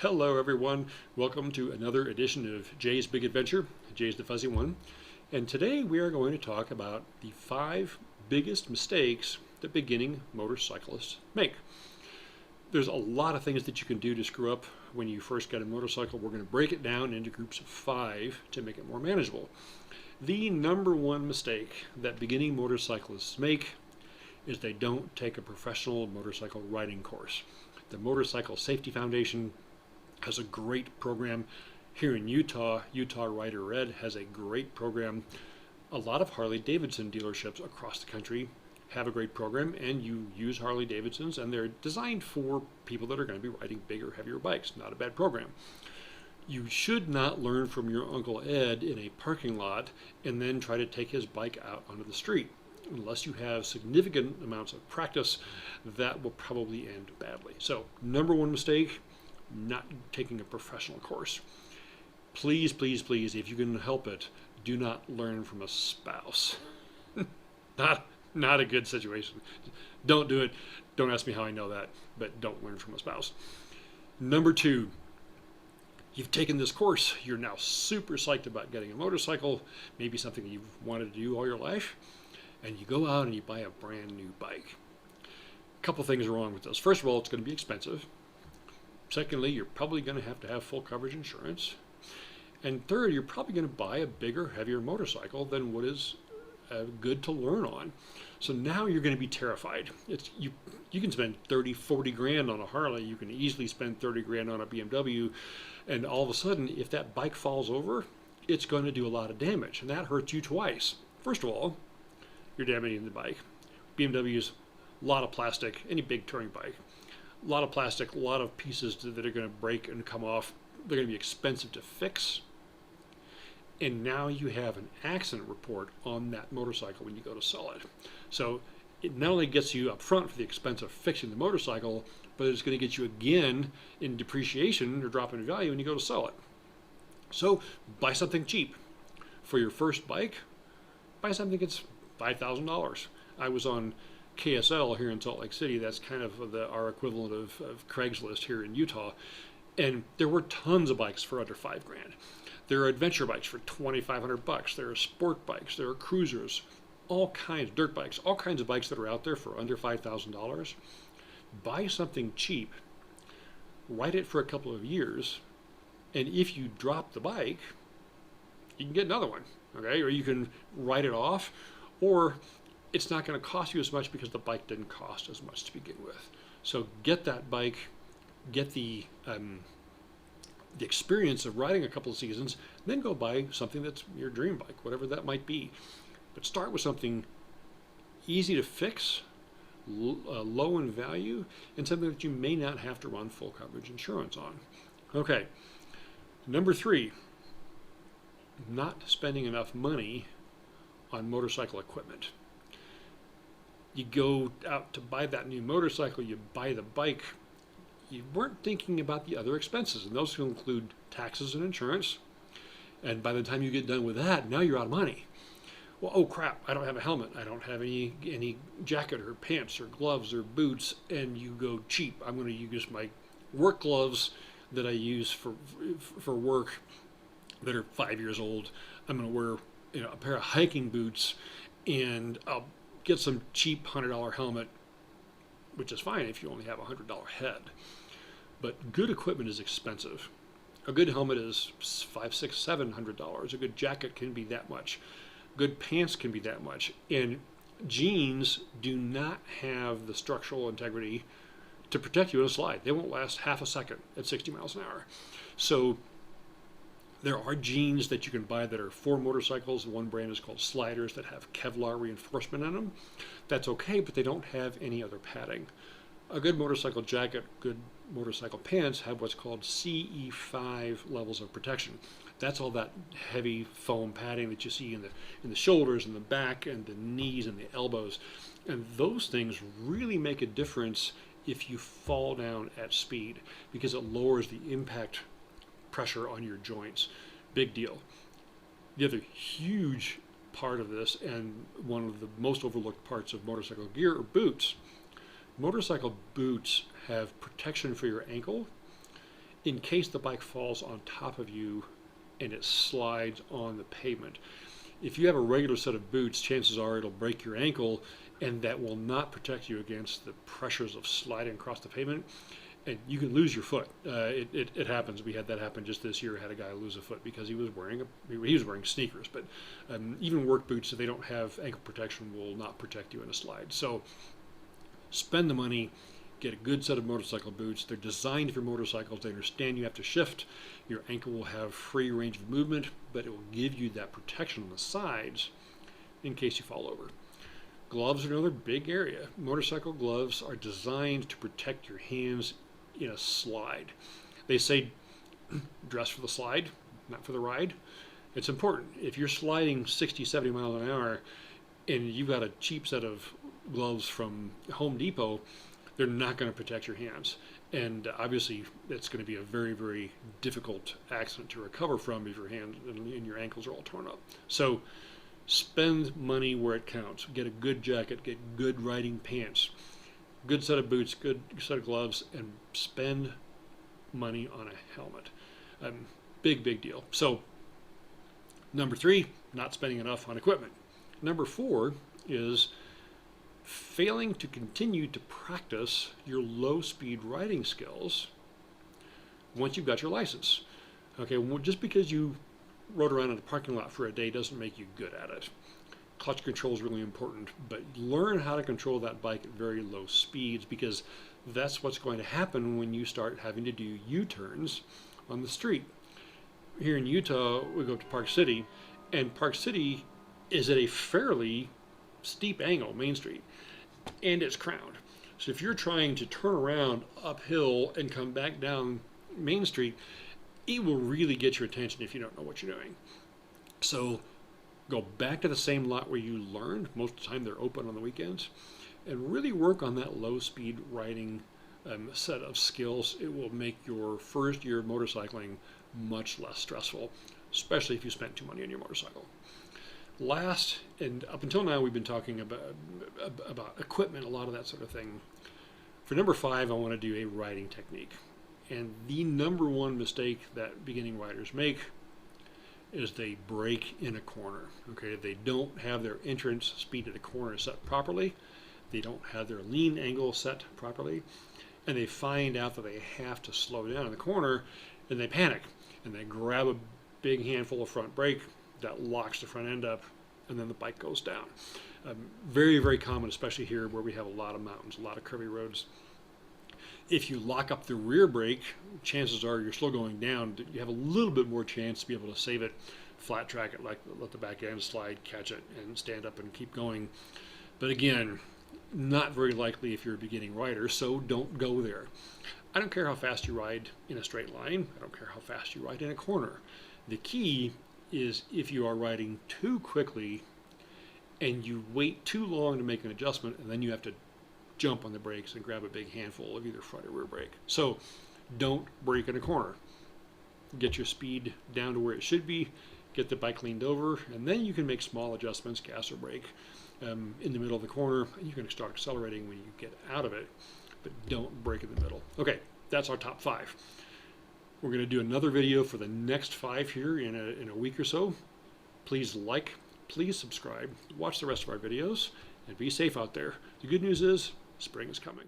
Hello everyone, welcome to another edition of Jay's Big Adventure, Jay's the Fuzzy One. And today we are going to talk about the 5 biggest mistakes that beginning motorcyclists make. There's a lot of things that you can do to screw up when you first get a motorcycle. We're going to break it down into groups of 5 to make it more manageable. The number one mistake that beginning motorcyclists make is they don't take a professional motorcycle riding course. The Motorcycle Safety Foundation has a great program here in Utah. Utah Rider Ed has a great program. A lot of Harley-Davidson dealerships across the country have a great program, and you use Harley-Davidsons, and they're designed for people that are going to be riding bigger, heavier bikes. Not a bad program. You should not learn from your Uncle Ed in a parking lot and then try to take his bike out onto the street. Unless you have significant amounts of practice, that will probably end badly. So, number one mistake, not taking a professional course. Please, please, please, if you can help it, do not learn from a spouse. Not a good situation. Don't do it. Don't ask me how I know that, but don't learn from a spouse. Number 2, you've taken this course. You're now super psyched about getting a motorcycle, maybe something you've wanted to do all your life, and you go out and you buy a brand new bike. A couple things are wrong with this. First of all, it's going to be expensive. Secondly, you're probably going to have full coverage insurance. And third, you're probably going to buy a bigger, heavier motorcycle than what is good to learn on. So now you're going to be terrified. You can spend 30, 40 grand on a Harley. You can easily spend 30 grand on a BMW. And all of a sudden, if that bike falls over, it's going to do a lot of damage. And that hurts you twice. First of all, you're damaging the bike. BMW's a lot of plastic, any big touring bike. A lot of plastic, a lot of pieces that are going to break and come off. They're going to be expensive to fix. And now you have an accident report on that motorcycle when you go to sell it. So it not only gets you up front for the expense of fixing the motorcycle, but it's going to get you again in depreciation or drop in value when you go to sell it. So buy something cheap. For your first bike, buy something that's $5,000. I was on KSL here in Salt Lake City. That's kind of our equivalent of Craigslist here in Utah. And there were tons of bikes for under $5 grand. There are adventure bikes for $2,500. There are sport bikes. There are cruisers, all kinds, dirt bikes, all kinds of bikes that are out there for under $5,000. Buy something cheap, ride it for a couple of years, and if you drop the bike, you can get another one, okay? Or you can write it off, or it's not going to cost you as much because the bike didn't cost as much to begin with. So get that bike, get the experience of riding a couple of seasons, then go buy something that's your dream bike, whatever that might be. But start with something easy to fix, low in value, and something that you may not have to run full coverage insurance on. Okay, number 3, not spending enough money on motorcycle equipment. You go out to buy that new motorcycle, you buy the bike, you weren't thinking about the other expenses, and those will include taxes and insurance. And by the time you get done with that, now you're out of money. Well, oh crap, I don't have a helmet, I don't have any jacket or pants or gloves or boots, and you go cheap. I'm going to use my work gloves that I use for work that are 5 years old. I'm going to wear a pair of hiking boots, and I'll get some cheap $100 helmet, which is fine if you only have a $100 head. But good equipment is expensive. A good helmet is $500, $600, $700. A good jacket can be that much. Good pants can be that much. And jeans do not have the structural integrity to protect you in a slide. They won't last half a second at 60 miles an hour. So there are jeans that you can buy that are for motorcycles. One brand is called Sliders that have Kevlar reinforcement in them. That's okay, but they don't have any other padding. A good motorcycle jacket, good motorcycle pants have what's called CE5 levels of protection. That's all that heavy foam padding that you see in the shoulders and the back and the knees and the elbows. And those things really make a difference if you fall down at speed, because it lowers the impact pressure on your joints. Big deal. The other huge part of this, and one of the most overlooked parts of motorcycle gear, are boots. Motorcycle boots have protection for your ankle in case the bike falls on top of you and it slides on the pavement. If you have a regular set of boots, chances are it'll break your ankle, and that will not protect you against the pressures of sliding across the pavement, and you can lose your foot. It happens. We had that happen just this year. Had a guy lose a foot because he was wearing sneakers. But even work boots, if they don't have ankle protection, will not protect you in a slide. So spend the money. Get a good set of motorcycle boots. They're designed for motorcycles. They understand you have to shift. Your ankle will have free range of movement, but it will give you that protection on the sides in case you fall over. Gloves are another big area. Motorcycle gloves are designed to protect your hands in a slide. They say dress for the slide, not for the ride. It's important. If you're sliding 60, 70 miles an hour and you've got a cheap set of gloves from Home Depot, they're not going to protect your hands. And obviously, it's going to be a very, very difficult accident to recover from if your hands and your ankles are all torn up. So spend money where it counts. Get a good jacket, get good riding pants, good set of boots, good set of gloves, and spend money on a helmet. Big deal. So number 3, not spending enough on equipment. Number 4 is failing to continue to practice your low-speed riding skills once you've got your license. Okay, well, just because you rode around in a parking lot for a day doesn't make you good at it. Clutch control is really important, but learn how to control that bike at very low speeds, because that's what's going to happen when you start having to do U-turns on the street. Here in Utah, we go up to Park City, and Park City is at a fairly steep angle, Main Street, and it's crowned. So if you're trying to turn around uphill and come back down Main Street, it will really get your attention if you don't know what you're doing. So go back to the same lot where you learned. Most of the time they're open on the weekends, and really work on that low speed riding set of skills. It will make your first year of motorcycling much less stressful, especially if you spent too much money on your motorcycle. Last, and up until now, we've been talking about equipment, a lot of that sort of thing. For number 5, I want to do a riding technique. And the number 1 mistake that beginning riders make is they brake in a corner. Okay, they don't have their entrance speed to the corner set properly. They don't have their lean angle set properly. And they find out that they have to slow down in the corner, and they panic. And they grab a big handful of front brake that locks the front end up, and then the bike goes down. Very, very common, especially here where we have a lot of mountains, a lot of curvy roads. If you lock up the rear brake, chances are you're still going down. You have a little bit more chance to be able to save it, flat track it, like let the back end slide, catch it, and stand up and keep going. But again, not very likely if you're a beginning rider, so don't go there. I don't care how fast you ride in a straight line. I don't care how fast you ride in a corner. The key is if you are riding too quickly and you wait too long to make an adjustment, and then you have to jump on the brakes and grab a big handful of either front or rear brake. So don't brake in a corner. Get your speed down to where it should be, get the bike leaned over, and then you can make small adjustments, gas or brake, in the middle of the corner, and you can start accelerating when you get out of it, but don't brake in the middle. Okay, that's our top 5. We're going to do another video for the next 5 here in a week or so. Please like, please subscribe, watch the rest of our videos, and be safe out there. The good news is spring is coming.